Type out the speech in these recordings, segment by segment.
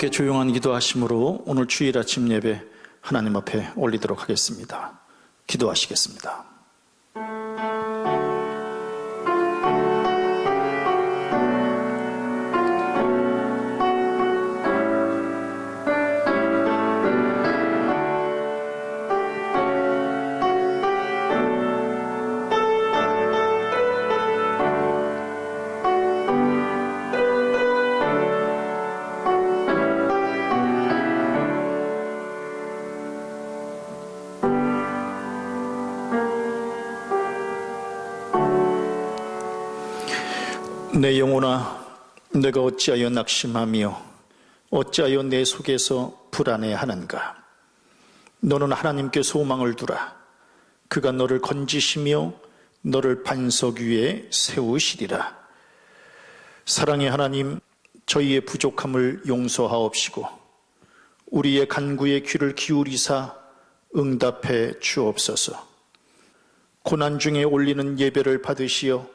함께 조용한 기도하심으로 오늘 주일 아침 예배 하나님 앞에 올리도록 하겠습니다. 기도하시겠습니다. 내 영혼아, 내가 어찌하여 낙심하며 어찌하여 내 속에서 불안해하는가? 너는 하나님께 소망을 두라. 그가 너를 건지시며 너를 반석 위에 세우시리라. 사랑의 하나님, 저희의 부족함을 용서하옵시고 우리의 간구에 귀를 기울이사 응답해 주옵소서. 고난 중에 올리는 예배를 받으시어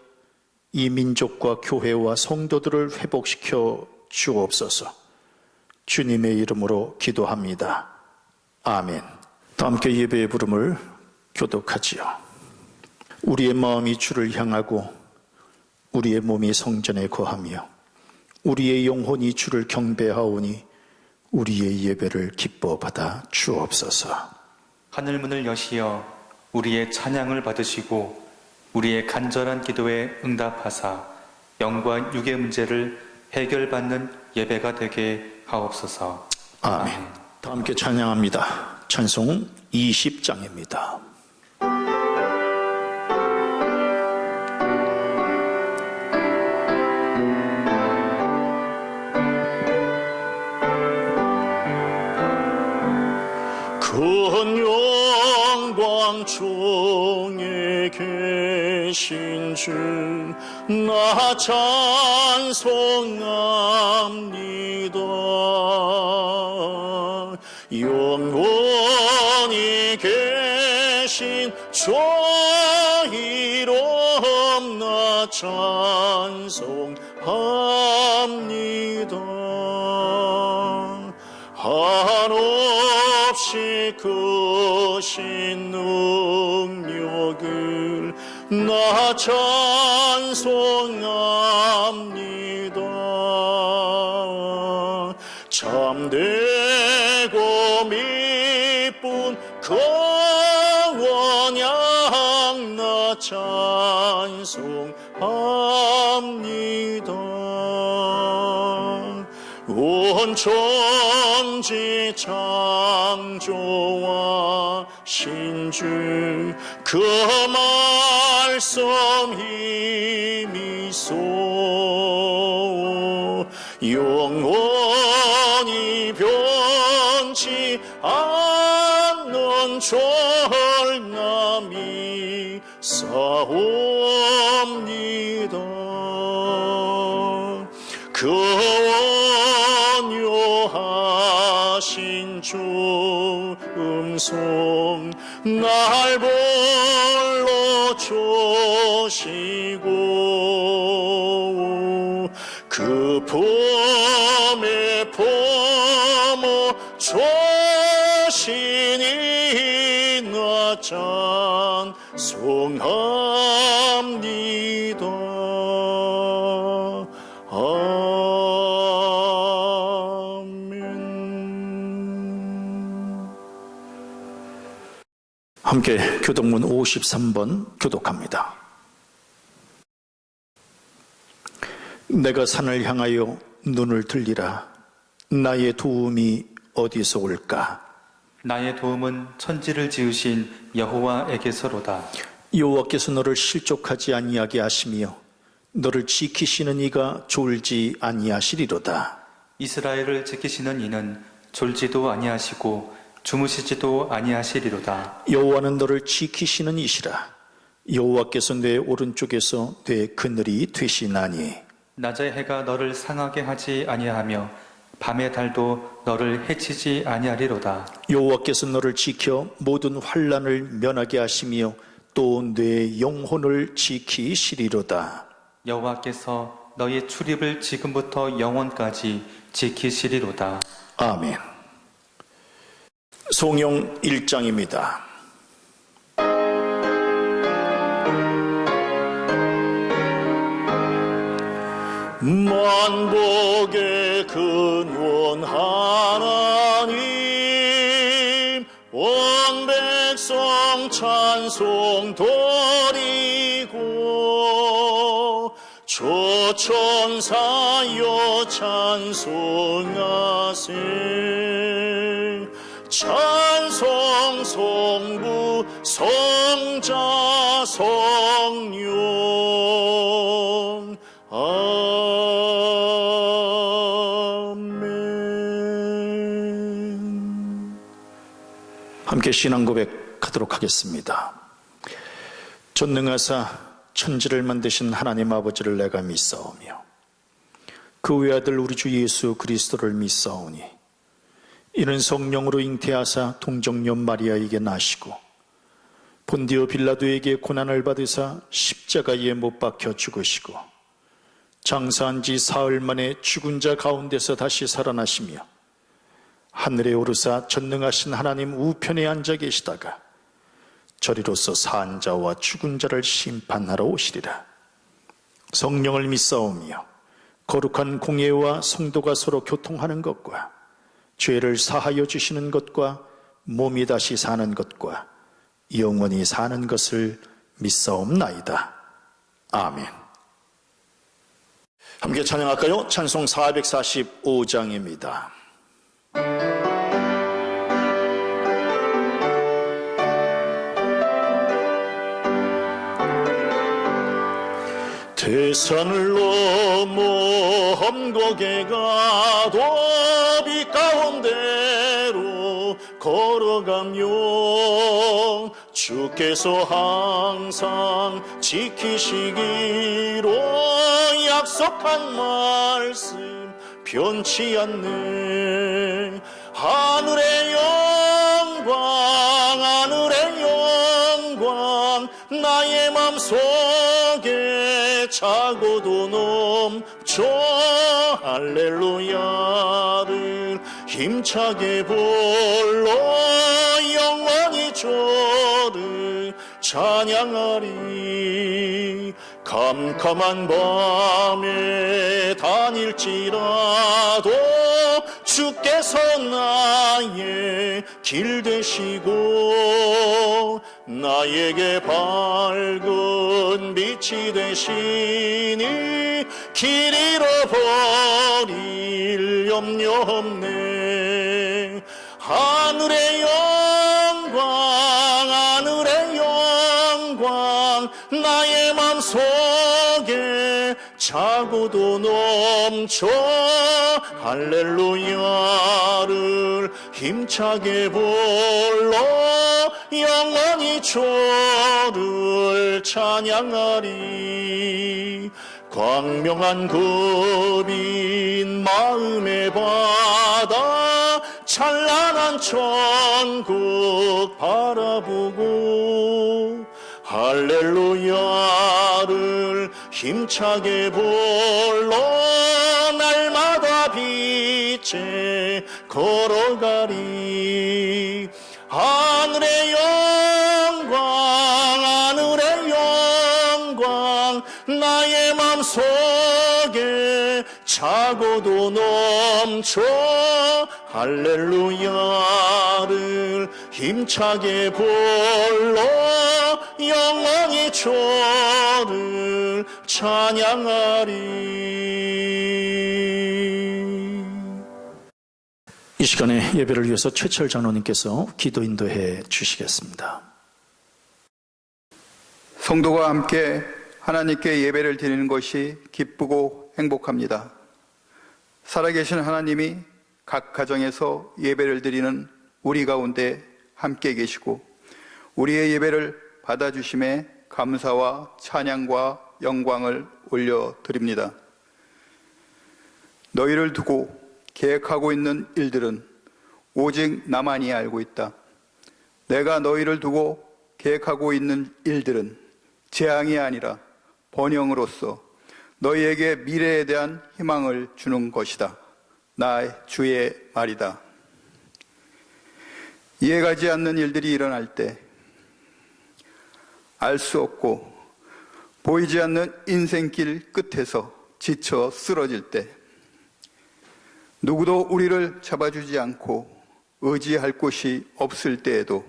이 민족과 교회와 성도들을 회복시켜 주옵소서. 주님의 이름으로 기도합니다. 아멘. 다 함께 예배의 부름을 교독하지요. 우리의 마음이 주를 향하고 우리의 몸이 성전에 거하며 우리의 영혼이 주를 경배하오니 우리의 예배를 기뻐 받아 주옵소서. 하늘문을 여시어 우리의 찬양을 받으시고 우리의 간절한 기도에 응답하사 영과 육의 문제를 해결받는 예배가 되게 하옵소서. 아멘. 다 함께 찬양합니다. 찬송 20장입니다. 큰 영광 중에 계신 주 나 찬송합니다. 영원히 계신 주 이름 나 찬송합니다. 한없이 크신 능력을 나 찬송합니다. 참되고 미쁜 그 원양 나 찬송합니다. 온 천지 창조하신 주 그 말씀 힘이소 영원히 변치 않는 절남이 사옵니다. 그 원효하신 주 음성 날 불러주시고 그 품에 품어 주시니 나 찬송합니다. 함께 교독문 53번 교독합니다. 내가 산을 향하여 눈을 들리라. 나의 도움이 어디서 올까? 나의 도움은 천지를 지으신 여호와에게서로다. 여호와께서 너를 실족하지 아니하게 하시며 너를 지키시는 이가 졸지 아니하시리로다. 이스라엘을 지키시는 이는 졸지도 아니하시고 주무시지도 아니하시리로다. 여호와는 너를 지키시는 이시라. 여호와께서 내 오른쪽에서 내 그늘이 되시나니 낮의 해가 너를 상하게 하지 아니하며 밤의 달도 너를 해치지 아니하리로다. 여호와께서 너를 지켜 모든 환난을 면하게 하시며 또 내 영혼을 지키시리로다. 여호와께서 너희 출입을 지금부터 영원까지 지키시리로다. 아멘. 송영 1장입니다. 만복의 근원 하나님, 온 백성 찬송 드리고 조천사여 찬송하세. 찬송 성부 성자 성령. 아멘. 함께 신앙 고백하도록 하겠습니다. 전능하사 천지를 만드신 하나님 아버지를 내가 믿사오며 그 외아들 우리 주 예수 그리스도를 믿사오니 이는 성령으로 잉태하사 동정녀 마리아에게 나시고 본디오 빌라도에게 고난을 받으사 십자가에 못 박혀 죽으시고 장사한 지 사흘 만에 죽은 자 가운데서 다시 살아나시며 하늘에 오르사 전능하신 하나님 우편에 앉아 계시다가 저리로서 산 자와 죽은 자를 심판하러 오시리라. 성령을 믿사오며 거룩한 공예와 성도가 서로 교통하는 것과 죄를 사하여 주시는 것과 몸이 다시 사는 것과 영원히 사는 것을 믿사옵나이다. 아멘. 함께 찬양할까요? 찬송 445장입니다. 대산을 넘어 험곡에 가도 빛 가운데로 걸어가며 주께서 항상 지키시기로 약속한 말씀 변치 않네. 하늘의 영광 하늘의 영광 나의 맘속에 차고도 넘쳐 할렐루야를 힘차게 불러 영원히 주를 찬양하리. 캄캄한 밤에 다닐지라도 주께서 나의 길 되시고 나에게 밝은 빛이 되시니 길 잃어버릴 염려 없네. 하늘의 영광 하늘의 영광 나의 맘속에 차고도 넘쳐 할렐루야를 힘차게 불러 영원히 주를 찬양하리. 광명한 급인 마음의 바다 찬란한 천국 바라보고 할렐루야를 힘차게 불러 날마다 빛에 걸어가리. 하늘의 영광 하늘의 영광 나의 맘속에 차고도 넘쳐 할렐루야를 힘차게 불러 영원히 주를 찬양하리. 이 시간에 예배를 위해서 최철 장로님께서 기도 인도해 주시겠습니다. 성도가 함께 하나님께 예배를 드리는 것이 기쁘고 행복합니다. 살아계신 하나님이 각 가정에서 예배를 드리는 우리 가운데 함께 계시고 우리의 예배를 받아주심에 감사와 찬양과 영광을 올려드립니다. 너희를 두고 계획하고 있는 일들은 오직 나만이 알고 있다. 내가 너희를 두고 계획하고 있는 일들은 재앙이 아니라 번영으로서 너희에게 미래에 대한 희망을 주는 것이다. 나의 주의 말이다. 이해가지 않는 일들이 일어날 때, 알 수 없고 보이지 않는 인생길 끝에서 지쳐 쓰러질 때, 누구도 우리를 잡아주지 않고 의지할 곳이 없을 때에도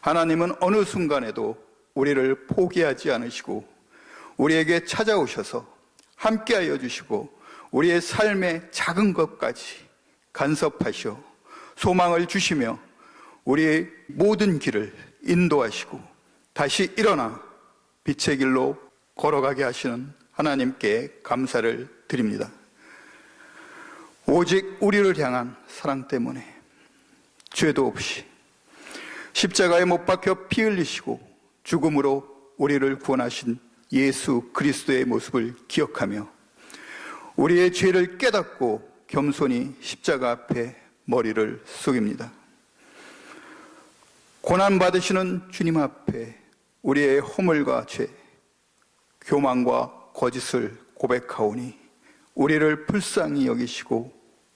하나님은 어느 순간에도 우리를 포기하지 않으시고 우리에게 찾아오셔서 함께하여 주시고 우리의 삶의 작은 것까지 간섭하시어 소망을 주시며 우리의 모든 길을 인도하시고 다시 일어나 빛의 길로 걸어가게 하시는 하나님께 감사를 드립니다. 오직 우리를 향한 사랑 때문에 죄도 없이 십자가에 못 박혀 피 흘리시고 죽음으로 우리를 구원하신 예수 그리스도의 모습을 기억하며 우리의 죄를 깨닫고 겸손히 십자가 앞에 머리를 숙입니다. 고난받으시는 주님 앞에 우리의 허물과 죄, 교만과 거짓을 고백하오니 우리를 불쌍히 여기시고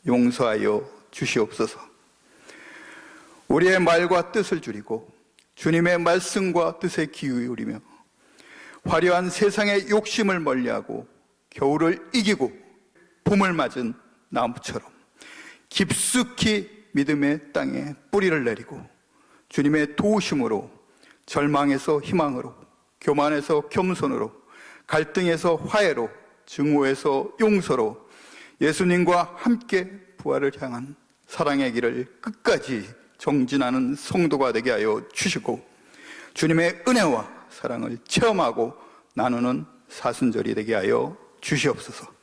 용서하여 주시옵소서. 우리의 말과 뜻을 줄이고 주님의 말씀과 뜻에 기울이며 화려한 세상의 욕심을 멀리하고 겨울을 이기고 봄을 맞은 나무처럼 깊숙이 믿음의 땅에 뿌리를 내리고 주님의 도우심으로 절망에서 희망으로, 교만에서 겸손으로, 갈등에서 화해로, 증오에서 용서로 예수님과 함께 부활을 향한 사랑의 길을 끝까지 정진하는 성도가 되게 하여 주시고 주님의 은혜와 사랑을 체험하고 나누는 사순절이 되게 하여 주시옵소서.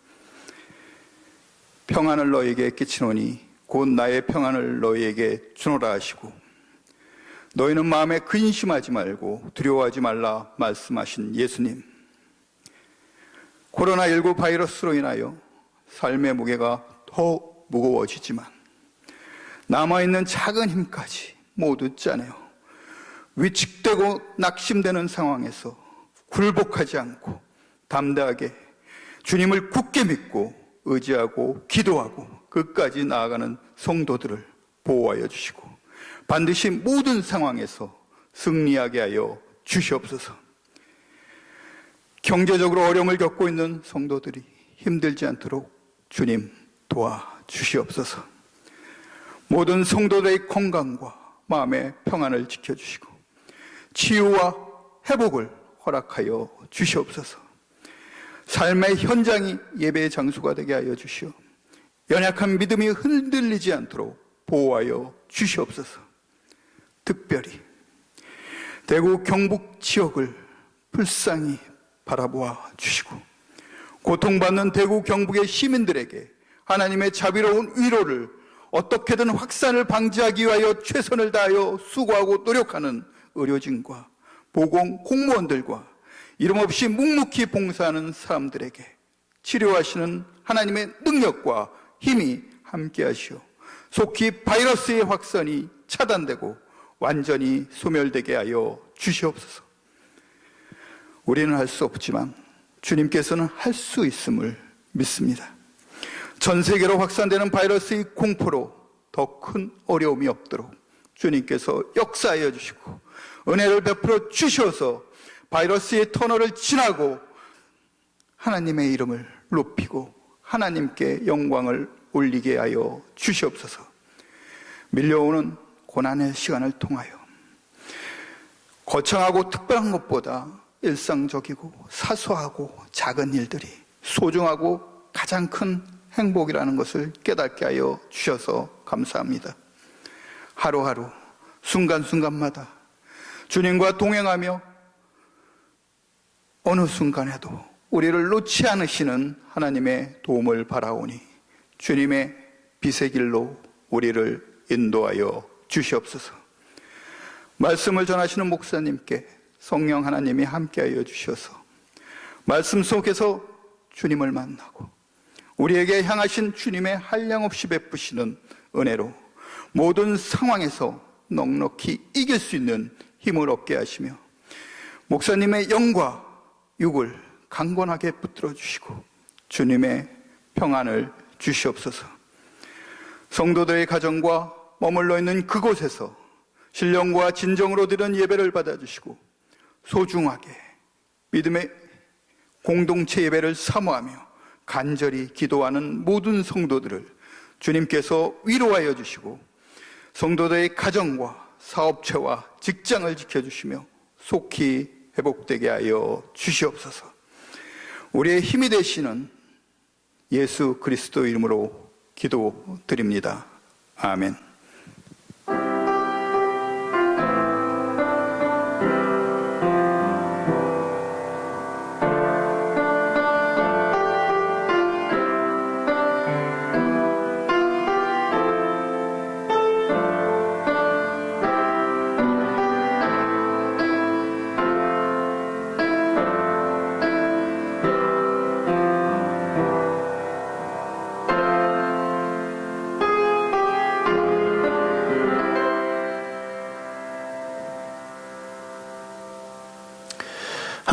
평안을 너희에게 끼치노니 곧 나의 평안을 너희에게 주노라 하시고 너희는 마음에 근심하지 말고 두려워하지 말라 말씀하신 예수님, 코로나19 바이러스로 인하여 삶의 무게가 더 무거워지지만 남아있는 작은 힘까지 모두 짜내어 위축되고 낙심되는 상황에서 굴복하지 않고 담대하게 주님을 굳게 믿고 의지하고 기도하고 끝까지 나아가는 성도들을 보호하여 주시고 반드시 모든 상황에서 승리하게 하여 주시옵소서. 경제적으로 어려움을 겪고 있는 성도들이 힘들지 않도록 주님 도와주시옵소서. 모든 성도들의 건강과 마음의 평안을 지켜주시고 치유와 회복을 허락하여 주시옵소서. 삶의 현장이 예배의 장소가 되게 하여 주시오. 연약한 믿음이 흔들리지 않도록 보호하여 주시옵소서. 특별히 대구 경북 지역을 불쌍히 바라보아 주시고 고통받는 대구 경북의 시민들에게 하나님의 자비로운 위로를 어떻게든 확산을 방지하기 위하여 최선을 다하여 수고하고 노력하는 의료진과 보건 공무원들과 이름 없이 묵묵히 봉사하는 사람들에게 치료하시는 하나님의 능력과 힘이 함께하시오. 속히 바이러스의 확산이 차단되고 완전히 소멸되게 하여 주시옵소서. 우리는 할 수 없지만 주님께서는 할 수 있음을 믿습니다. 전 세계로 확산되는 바이러스의 공포로 더 큰 어려움이 없도록 주님께서 역사하여 주시고 은혜를 베풀어 주셔서 바이러스의 터널을 지나고 하나님의 이름을 높이고 하나님께 영광을 올리게 하여 주시옵소서. 밀려오는 고난의 시간을 통하여 거창하고 특별한 것보다 일상적이고 사소하고 작은 일들이 소중하고 가장 큰 행복이라는 것을 깨닫게 하여 주셔서 감사합니다. 하루하루 순간순간마다 주님과 동행하며 어느 순간에도 우리를 놓지 않으시는 하나님의 도움을 바라오니 주님의 빛의 길로 우리를 인도하여 주시옵소서. 말씀을 전하시는 목사님께 성령 하나님이 함께하여 주셔서 말씀 속에서 주님을 만나고 우리에게 향하신 주님의 한량없이 베푸시는 은혜로 모든 상황에서 넉넉히 이길 수 있는 힘을 얻게 하시며 목사님의 영과 육을 강건하게 붙들어 주시고 주님의 평안을 주시옵소서. 성도들의 가정과 머물러 있는 그곳에서 신령과 진정으로 드리는 예배를 받아주시고 소중하게 믿음의 공동체 예배를 사모하며 간절히 기도하는 모든 성도들을 주님께서 위로하여 주시고 성도들의 가정과 사업체와 직장을 지켜주시며 속히 회복되게 하여 주시옵소서. 우리의 힘이 되시는 예수 그리스도 이름으로 기도드립니다. 아멘.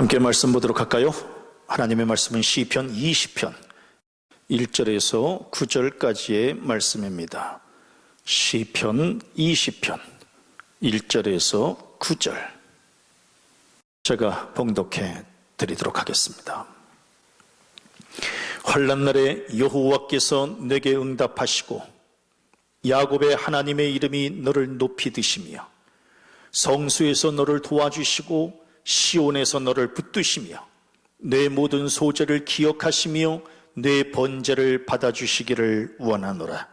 함께 말씀 보도록 할까요? 하나님의 말씀은 시편 20편 1절에서 9절까지의 말씀입니다. 시편 20편 1절에서 9절 제가 봉독해 드리도록 하겠습니다. 환난 날에 여호와께서 내게 응답하시고 야곱의 하나님의 이름이 너를 높이 드시며 성수에서 너를 도와주시고 시온에서 너를 붙드시며 내 모든 소재를 기억하시며 내 번제를 받아주시기를 원하노라.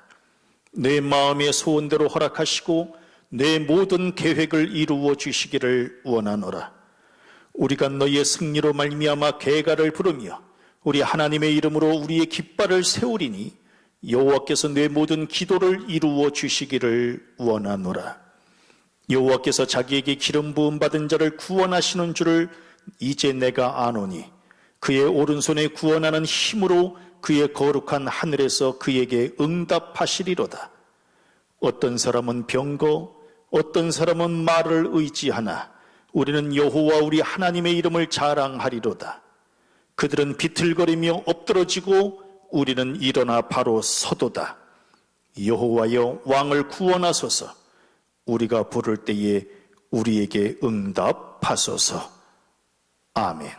내 마음의 소원대로 허락하시고 내 모든 계획을 이루어 주시기를 원하노라. 우리가 너희의 승리로 말미암아 계가를 부르며 우리 하나님의 이름으로 우리의 깃발을 세우리니 여호와께서 내 모든 기도를 이루어 주시기를 원하노라. 여호와께서 자기에게 기름 부음 받은 자를 구원하시는 줄을 이제 내가 아노니 그의 오른손에 구원하는 힘으로 그의 거룩한 하늘에서 그에게 응답하시리로다. 어떤 사람은 병거, 어떤 사람은 말을 의지하나 우리는 여호와 우리 하나님의 이름을 자랑하리로다. 그들은 비틀거리며 엎드러지고 우리는 일어나 바로 서도다. 여호와여 왕을 구원하소서. 우리가 부를 때에 우리에게 응답하소서. 아멘.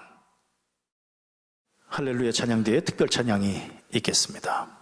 할렐루야 찬양 뒤에 특별 찬양이 있겠습니다.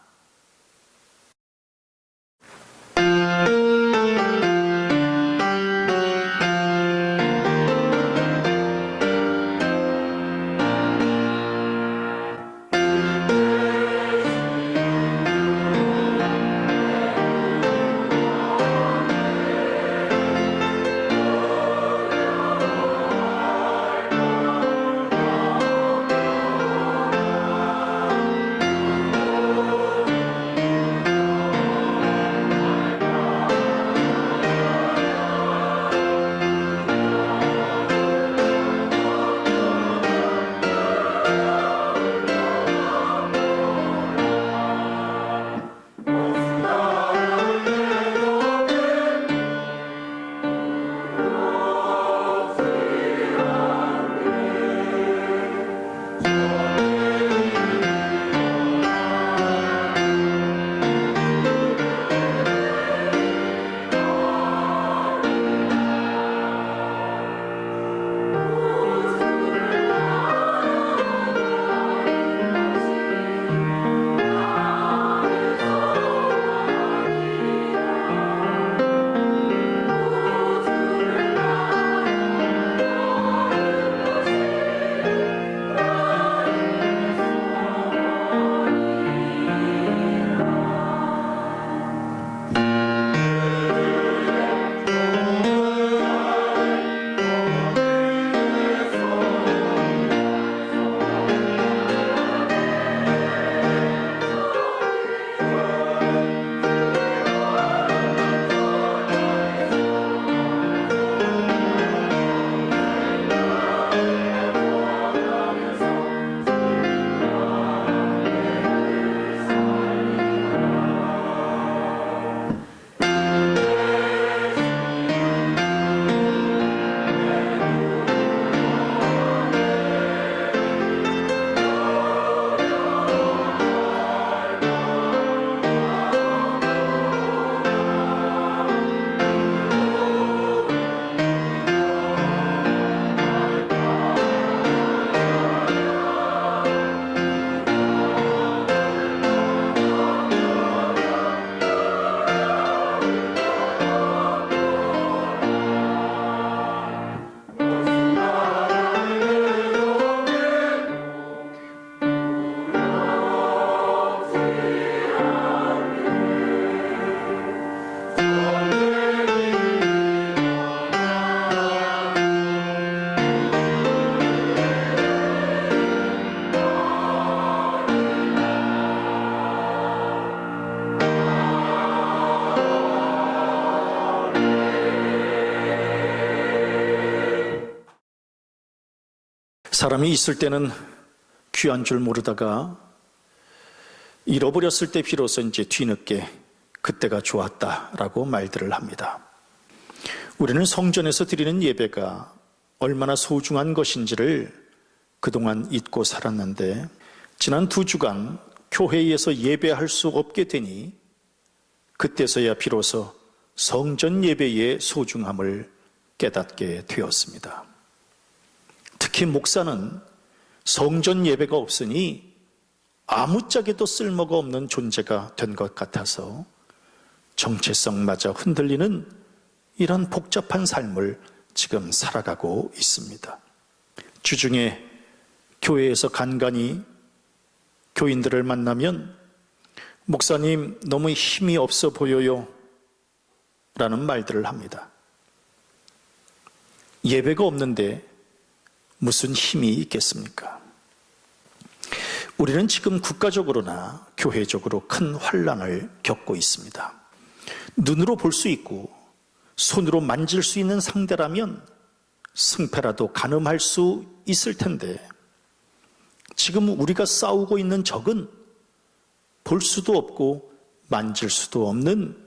사람이 있을 때는 귀한 줄 모르다가 잃어버렸을 때 비로소 이제 뒤늦게 그때가 좋았다라고 말들을 합니다. 우리는 성전에서 드리는 예배가 얼마나 소중한 것인지를 그동안 잊고 살았는데 지난 2주간 교회에서 예배할 수 없게 되니 그때서야 비로소 성전 예배의 소중함을 깨닫게 되었습니다. 특히 목사는 성전 예배가 없으니 아무짝에도 쓸모가 없는 존재가 된 것 같아서 정체성마저 흔들리는 이런 복잡한 삶을 지금 살아가고 있습니다. 주중에 교회에서 간간히 교인들을 만나면 목사님 너무 힘이 없어 보여요 라는 말들을 합니다. 예배가 없는데 무슨 힘이 있겠습니까? 우리는 지금 국가적으로나 교회적으로 큰 환난을 겪고 있습니다. 눈으로 볼 수 있고 손으로 만질 수 있는 상대라면 승패라도 가늠할 수 있을 텐데 지금 우리가 싸우고 있는 적은 볼 수도 없고 만질 수도 없는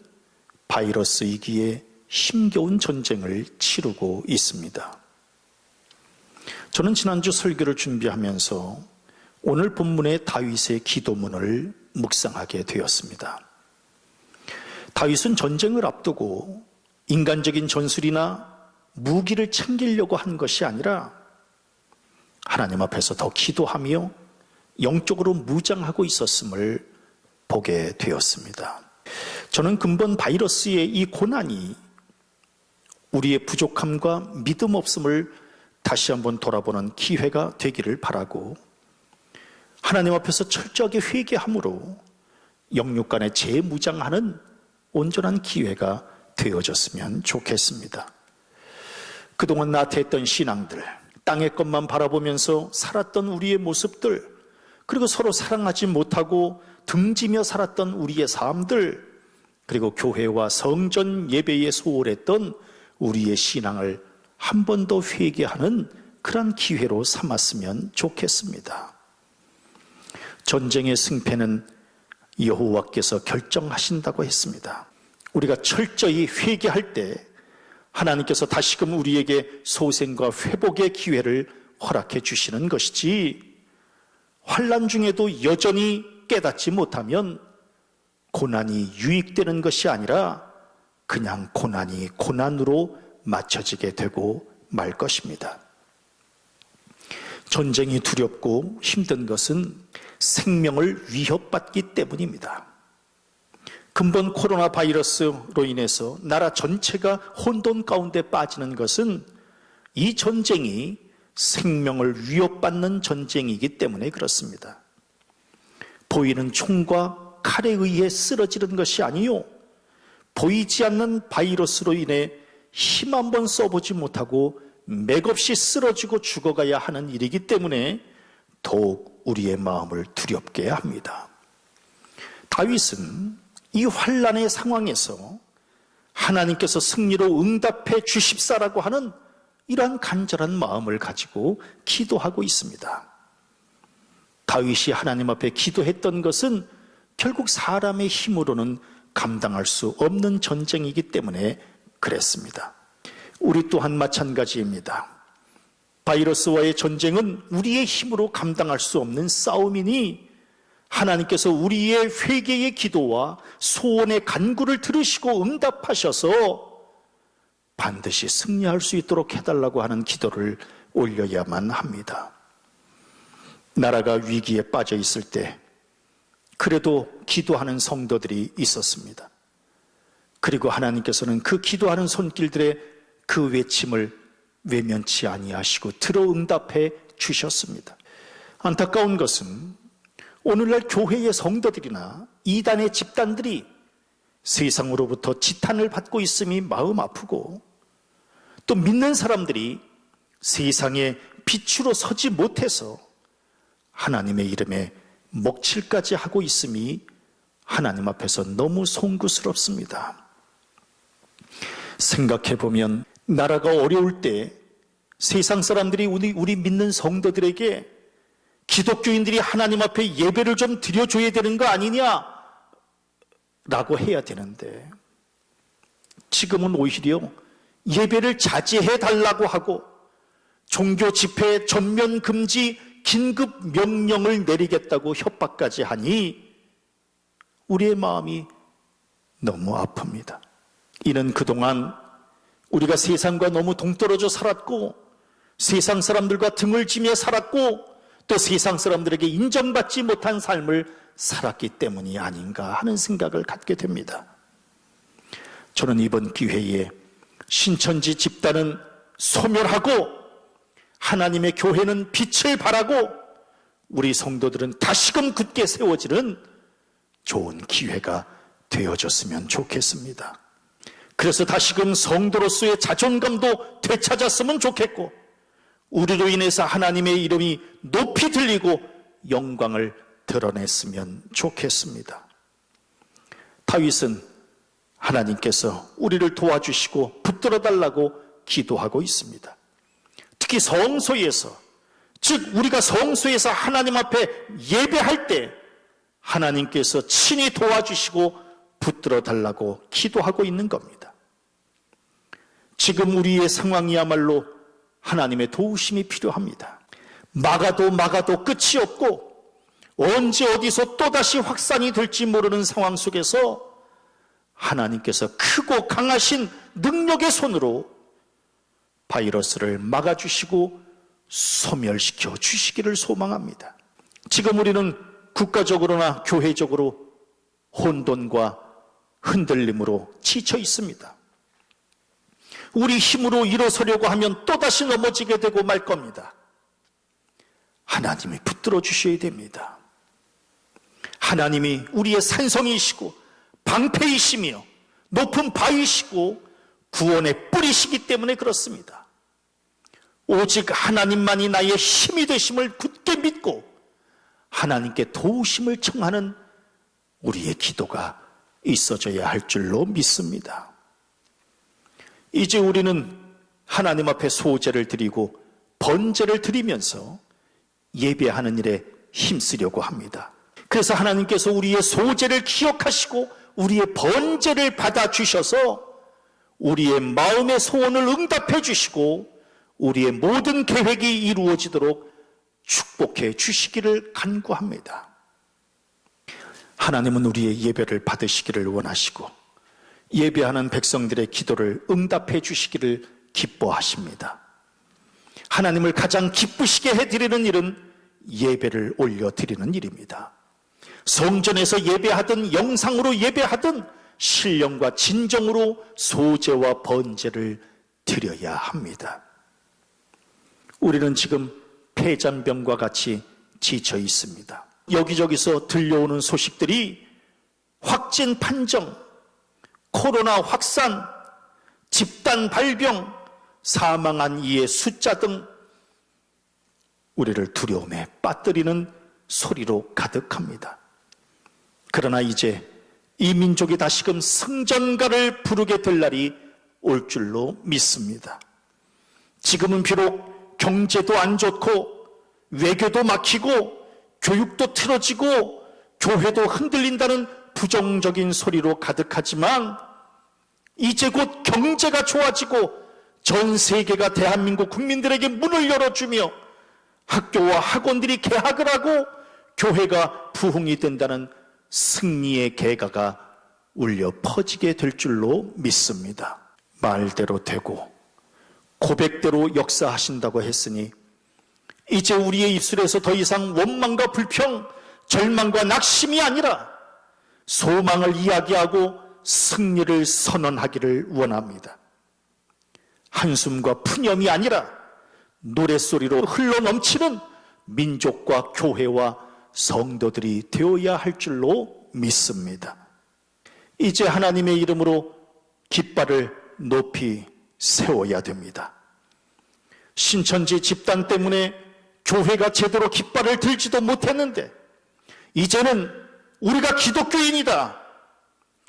바이러스이기에 힘겨운 전쟁을 치르고 있습니다. 저는 지난주 설교를 준비하면서 오늘 본문의 다윗의 기도문을 묵상하게 되었습니다. 다윗은 전쟁을 앞두고 인간적인 전술이나 무기를 챙기려고 한 것이 아니라 하나님 앞에서 더 기도하며 영적으로 무장하고 있었음을 보게 되었습니다. 저는 근본 바이러스의 이 고난이 우리의 부족함과 믿음 없음을 다시 한번 돌아보는 기회가 되기를 바라고 하나님 앞에서 철저하게 회개함으로 영육 간에 재무장하는 온전한 기회가 되어졌으면 좋겠습니다. 그동안 나태했던 신앙들, 땅의 것만 바라보면서 살았던 우리의 모습들, 그리고 서로 사랑하지 못하고 등지며 살았던 우리의 삶들, 그리고 교회와 성전 예배에 소홀했던 우리의 신앙을 한 번 더 회개하는 그런 기회로 삼았으면 좋겠습니다. 전쟁의 승패는 여호와께서 결정하신다고 했습니다. 우리가 철저히 회개할 때 하나님께서 다시금 우리에게 소생과 회복의 기회를 허락해 주시는 것이지, 환난 중에도 여전히 깨닫지 못하면 고난이 유익되는 것이 아니라 그냥 고난이 고난으로 맞춰지게 되고 말 것입니다. 전쟁이 두렵고 힘든 것은 생명을 위협받기 때문입니다. 근본 코로나 바이러스로 인해서 나라 전체가 혼돈 가운데 빠지는 것은 이 전쟁이 생명을 위협받는 전쟁이기 때문에 그렇습니다. 보이는 총과 칼에 의해 쓰러지는 것이 아니요, 보이지 않는 바이러스로 인해 힘 한번 써보지 못하고 맥없이 쓰러지고 죽어가야 하는 일이기 때문에 더욱 우리의 마음을 두렵게 합니다. 다윗은 이 환난의 상황에서 하나님께서 승리로 응답해 주십사라고 하는 이러한 간절한 마음을 가지고 기도하고 있습니다. 다윗이 하나님 앞에 기도했던 것은 결국 사람의 힘으로는 감당할 수 없는 전쟁이기 때문에 그랬습니다. 우리 또한 마찬가지입니다. 바이러스와의 전쟁은 우리의 힘으로 감당할 수 없는 싸움이니 하나님께서 우리의 회개의 기도와 소원의 간구를 들으시고 응답하셔서 반드시 승리할 수 있도록 해달라고 하는 기도를 올려야만 합니다. 나라가 위기에 빠져 있을 때 그래도 기도하는 성도들이 있었습니다. 그리고 하나님께서는 그 기도하는 손길들의 그 외침을 외면치 아니하시고 들어 응답해 주셨습니다. 안타까운 것은 오늘날 교회의 성도들이나 이단의 집단들이 세상으로부터 지탄을 받고 있음이 마음 아프고, 또 믿는 사람들이 세상의 빛으로 서지 못해서 하나님의 이름에 먹칠까지 하고 있음이 하나님 앞에서 너무 송구스럽습니다. 생각해보면 나라가 어려울 때 세상 사람들이 우리 믿는 성도들에게 기독교인들이 하나님 앞에 예배를 좀 드려줘야 되는 거 아니냐? 라고 해야 되는데, 지금은 오히려 예배를 자제해 달라고 하고 종교 집회 전면 금지 긴급 명령을 내리겠다고 협박까지 하니 우리의 마음이 너무 아픕니다. 이는 그동안 우리가 세상과 너무 동떨어져 살았고, 세상 사람들과 등을 지며 살았고, 또 세상 사람들에게 인정받지 못한 삶을 살았기 때문이 아닌가 하는 생각을 갖게 됩니다. 저는 이번 기회에 신천지 집단은 소멸하고 하나님의 교회는 빛을 발하고 우리 성도들은 다시금 굳게 세워지는 좋은 기회가 되어졌으면 좋겠습니다. 그래서 다시금 성도로서의 자존감도 되찾았으면 좋겠고, 우리로 인해서 하나님의 이름이 높이 들리고 영광을 드러냈으면 좋겠습니다. 다윗은 하나님께서 우리를 도와주시고 붙들어 달라고 기도하고 있습니다. 특히 성소에서, 즉 우리가 성소에서 하나님 앞에 예배할 때 하나님께서 친히 도와주시고 붙들어 달라고 기도하고 있는 겁니다. 지금 우리의 상황이야말로 하나님의 도우심이 필요합니다. 막아도 끝이 없고 언제 어디서 또다시 확산이 될지 모르는 상황 속에서 하나님께서 크고 강하신 능력의 손으로 바이러스를 막아주시고 소멸시켜 주시기를 소망합니다. 지금 우리는 국가적으로나 교회적으로 혼돈과 흔들림으로 지쳐 있습니다. 우리 힘으로 일어서려고 하면 또다시 넘어지게 되고 말 겁니다. 하나님이 붙들어 주셔야 됩니다. 하나님이 우리의 산성이시고 방패이시며 높은 바위시고 구원의 뿌리시기 때문에 그렇습니다. 오직 하나님만이 나의 힘이 되심을 굳게 믿고 하나님께 도우심을 청하는 우리의 기도가 있어져야 할 줄로 믿습니다. 이제 우리는 하나님 앞에 소제를 드리고 번제를 드리면서 예배하는 일에 힘쓰려고 합니다. 그래서 하나님께서 우리의 소제를 기억하시고 우리의 번제를 받아주셔서 우리의 마음의 소원을 응답해 주시고 우리의 모든 계획이 이루어지도록 축복해 주시기를 간구합니다. 하나님은 우리의 예배를 받으시기를 원하시고 예배하는 백성들의 기도를 응답해 주시기를 기뻐하십니다. 하나님을 가장 기쁘시게 해드리는 일은 예배를 올려드리는 일입니다. 성전에서 예배하든 영상으로 예배하든 신령과 진정으로 소제와 번제를 드려야 합니다. 우리는 지금 폐잔병과 같이 지쳐 있습니다. 여기저기서 들려오는 소식들이 확진 판정, 코로나 확산, 집단 발병, 사망한 이의 숫자 등 우리를 두려움에 빠뜨리는 소리로 가득합니다. 그러나 이제 이 민족이 다시금 승전가를 부르게 될 날이 올 줄로 믿습니다. 지금은 비록 경제도 안 좋고 외교도 막히고 교육도 틀어지고 교회도 흔들린다는 부정적인 소리로 가득하지만 이제 곧 경제가 좋아지고 전 세계가 대한민국 국민들에게 문을 열어주며 학교와 학원들이 개학을 하고 교회가 부흥이 된다는 승리의 개가가 울려 퍼지게 될 줄로 믿습니다. 말대로 되고 고백대로 역사하신다고 했으니 이제 우리의 입술에서 더 이상 원망과 불평, 절망과 낙심이 아니라 소망을 이야기하고 승리를 선언하기를 원합니다. 한숨과 푸념이 아니라 노랫소리로 흘러넘치는 민족과 교회와 성도들이 되어야 할 줄로 믿습니다. 이제 하나님의 이름으로 깃발을 높이 세워야 됩니다. 신천지 집단 때문에 교회가 제대로 깃발을 들지도 못했는데 이제는 우리가 기독교인이다.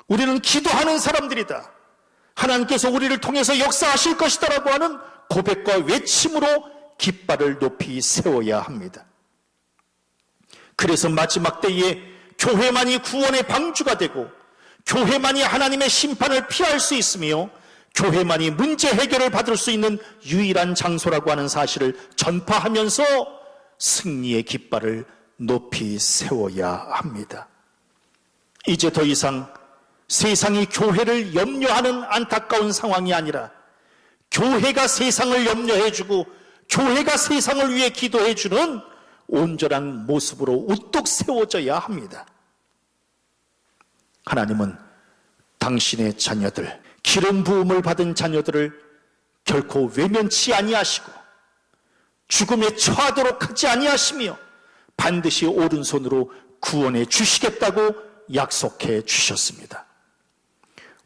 우리는 기도하는 사람들이다. 하나님께서 우리를 통해서 역사하실 것이다라고 하는 고백과 외침으로 깃발을 높이 세워야 합니다. 그래서 마지막 때에 교회만이 구원의 방주가 되고 교회만이 하나님의 심판을 피할 수 있으며 교회만이 문제 해결을 받을 수 있는 유일한 장소라고 하는 사실을 전파하면서 승리의 깃발을 높이 세워야 합니다. 이제 더 이상 세상이 교회를 염려하는 안타까운 상황이 아니라 교회가 세상을 염려해주고 교회가 세상을 위해 기도해주는 온전한 모습으로 우뚝 세워져야 합니다. 하나님은 당신의 자녀들, 기름 부음을 받은 자녀들을 결코 외면치 아니하시고 죽음에 처하도록 하지 아니하시며 반드시 오른손으로 구원해 주시겠다고 약속해 주셨습니다.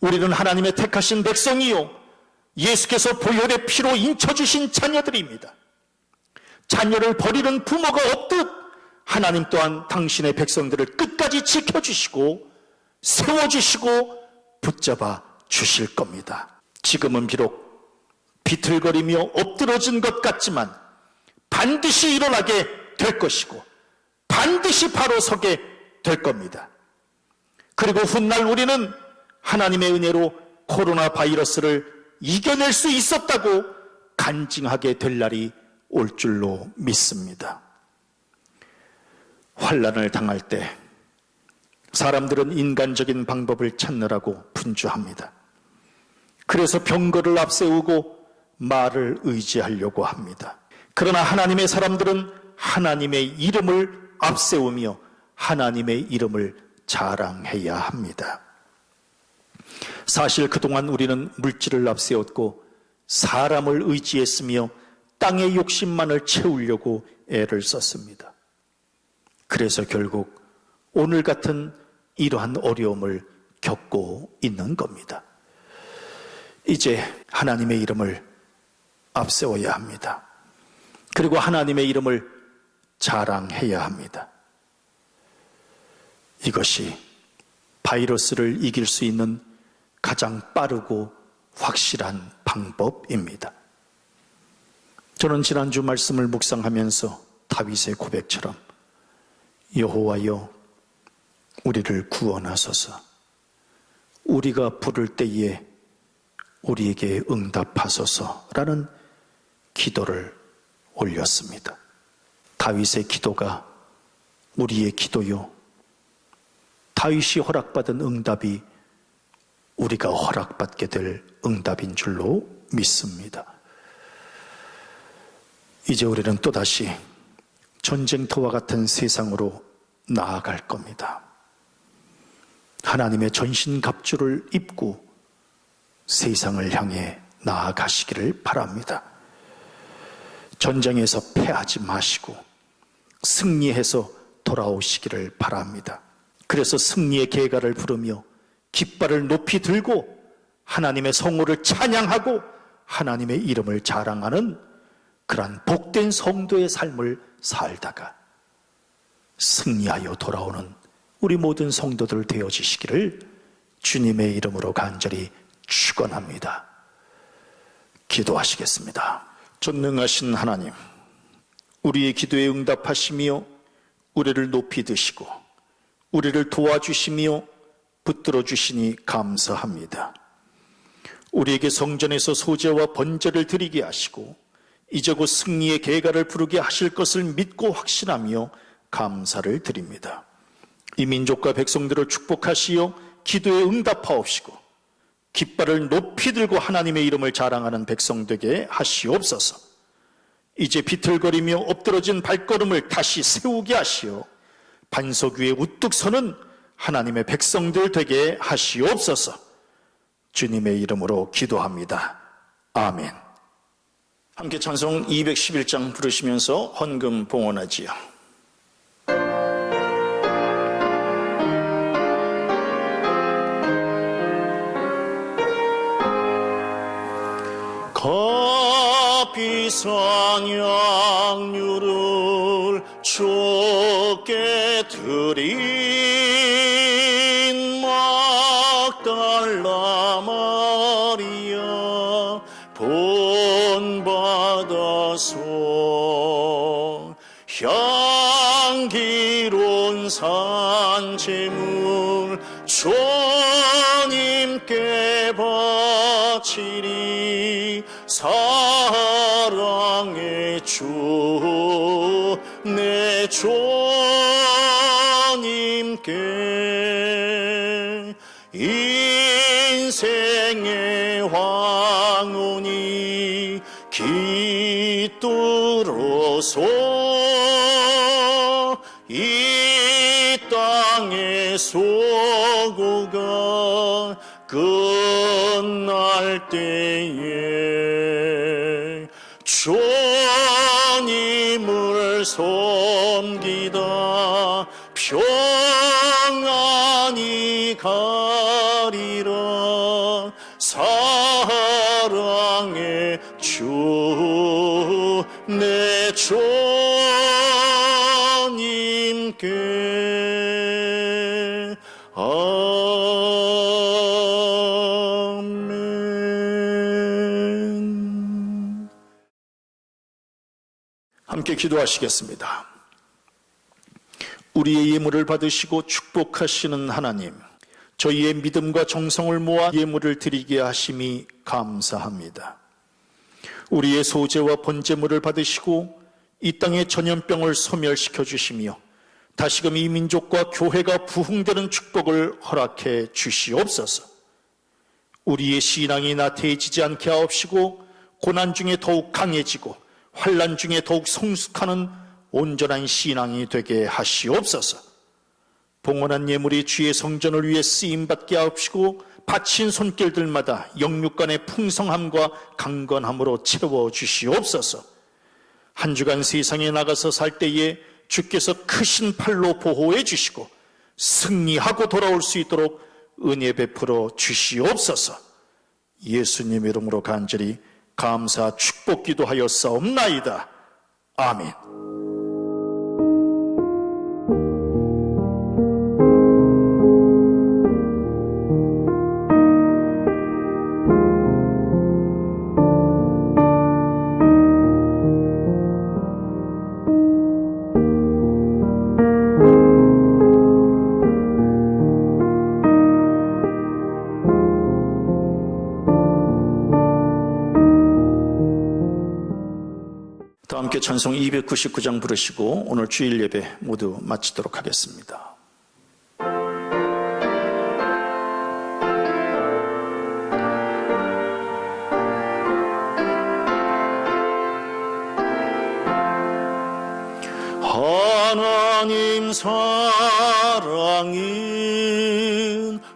우리는 하나님의 택하신 백성이요 예수께서 보혈의 피로 인쳐주신 자녀들입니다. 자녀를 버리는 부모가 없듯 하나님 또한 당신의 백성들을 끝까지 지켜주시고 세워주시고 붙잡아 주실 겁니다. 지금은 비록 비틀거리며 엎드러진 것 같지만 반드시 일어나게 될 것이고 반드시 바로 서게 될 겁니다. 그리고 훗날 우리는 하나님의 은혜로 코로나 바이러스를 이겨낼 수 있었다고 간증하게 될 날이 올 줄로 믿습니다. 환난을 당할 때 사람들은 인간적인 방법을 찾느라고 분주합니다. 그래서 병거를 앞세우고 말을 의지하려고 합니다. 그러나 하나님의 사람들은 하나님의 이름을 앞세우며 하나님의 이름을 자랑해야 합니다. 사실 그동안 우리는 물질을 앞세웠고 사람을 의지했으며 땅의 욕심만을 채우려고 애를 썼습니다. 그래서 결국 오늘 같은 이러한 어려움을 겪고 있는 겁니다. 이제 하나님의 이름을 앞세워야 합니다. 그리고 하나님의 이름을 자랑해야 합니다. 이것이 바이러스를 이길 수 있는 가장 빠르고 확실한 방법입니다. 저는 지난주 말씀을 묵상하면서 다윗의 고백처럼 여호와여 우리를 구원하소서, 우리가 부를 때에 우리에게 응답하소서라는 기도를 올렸습니다. 다윗의 기도가 우리의 기도요, 다윗이 허락받은 응답이 우리가 허락받게 될 응답인 줄로 믿습니다. 이제 우리는 또다시 전쟁터와 같은 세상으로 나아갈 겁니다. 하나님의 전신갑주를 입고 세상을 향해 나아가시기를 바랍니다. 전쟁에서 패하지 마시고 승리해서 돌아오시기를 바랍니다. 그래서 승리의 계가를 부르며 깃발을 높이 들고 하나님의 성호를 찬양하고 하나님의 이름을 자랑하는 그러한 복된 성도의 삶을 살다가 승리하여 돌아오는 우리 모든 성도들 되어지시기를 주님의 이름으로 간절히 축원합니다. 기도하시겠습니다. 전능하신 하나님, 우리의 기도에 응답하시며 우리를 높이 드시고 우리를 도와주시며 붙들어 주시니 감사합니다. 우리에게 성전에서 소제와 번제를 드리게 하시고 이제 곧 승리의 계가를 부르게 하실 것을 믿고 확신하며 감사를 드립니다. 이 민족과 백성들을 축복하시어 기도에 응답하옵시고 깃발을 높이 들고 하나님의 이름을 자랑하는 백성 되게 하시옵소서. 이제 비틀거리며 엎드러진 발걸음을 다시 세우게 하시어 반석 위에 우뚝 서는 하나님의 백성들 되게 하시옵소서. 주님의 이름으로 기도합니다. 아멘. 함께 찬송 211장 부르시면서 헌금 봉헌하지요. 값비싼 양류를 주께 드린 막달라 마리아 본방 주소서. 향기로운 산제물 주님께 바치리. 사랑의 주 내 주님께 인생의 황혼이 깃들어서 이 땅의 소고가 끝날 때에 주님을 섬기다 평안히 가리라. 사랑의 주 내 주님께 아멘. 함께 기도하시겠습니다. 우리의 예물을 받으시고 축복하시는 하나님, 저희의 믿음과 정성을 모아 예물을 드리게 하심이 감사합니다. 우리의 소재와 번제물을 받으시고 이 땅의 전염병을 소멸시켜 주시며 다시금 이 민족과 교회가 부흥되는 축복을 허락해 주시옵소서. 우리의 신앙이 나태해지지 않게 하옵시고 고난 중에 더욱 강해지고 환난 중에 더욱 성숙하는 온전한 신앙이 되게 하시옵소서. 봉헌한 예물이 주의 성전을 위해 쓰임받게 하옵시고 바친 손길들마다 영육간의 풍성함과 강건함으로 채워주시옵소서. 한 주간 세상에 나가서 살 때에 주께서 크신 팔로 보호해 주시고 승리하고 돌아올 수 있도록 은혜 베풀어 주시옵소서. 예수님 이름으로 간절히 감사 축복 기도하였사옵나이다. 아멘. 다 함께 찬송 299장 부르시고 오늘 주일 예배 모두 마치도록 하겠습니다. 하나님 사랑은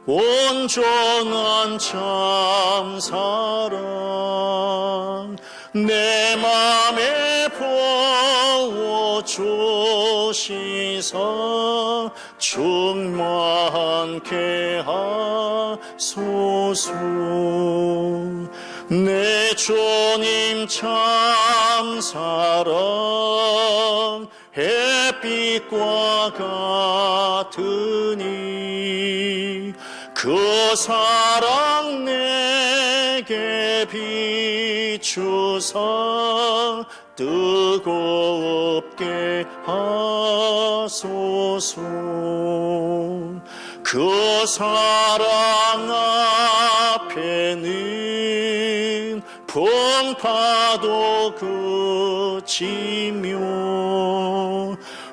온전한 참사랑 내 맘에 부어주시사 충만케 하소서. 내 주님 참사랑 햇빛과 같으니 그 사랑 내게 비추사 뜨겁게 하소서. 그 사랑 앞에는 풍파도 그치며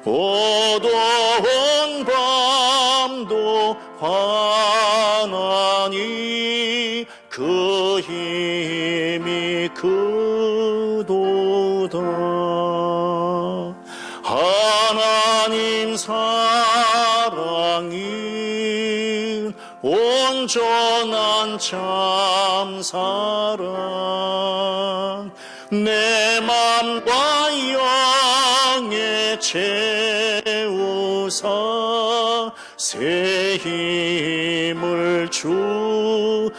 어두운 밤도 환하니 그 힘이 크도다. 하나님 사랑은 온전한 참사랑 내 맘과 영에 채우사 새 힘을 주소서.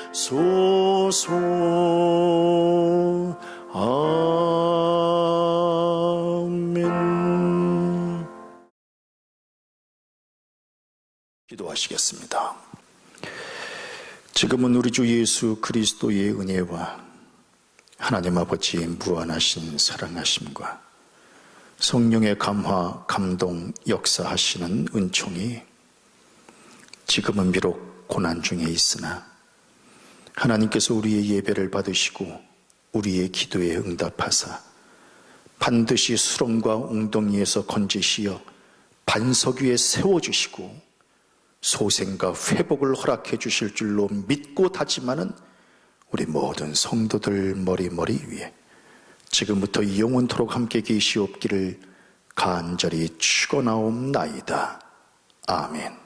아멘. 기도하시겠습니다. 지금은 우리 주 예수 그리스도의 은혜와 하나님 아버지의 무한하신 사랑하심과 성령의 감화, 감동, 역사하시는 은총이 지금은 비록 고난 중에 있으나 하나님께서 우리의 예배를 받으시고 우리의 기도에 응답하사 반드시 수렁과 웅덩이에서 건지시어 반석 위에 세워주시고 소생과 회복을 허락해 주실 줄로 믿고 다짐하는 우리 모든 성도들 머리 위에 지금부터 영원토록 함께 계시옵기를 간절히 축원하옵나이다. 아멘.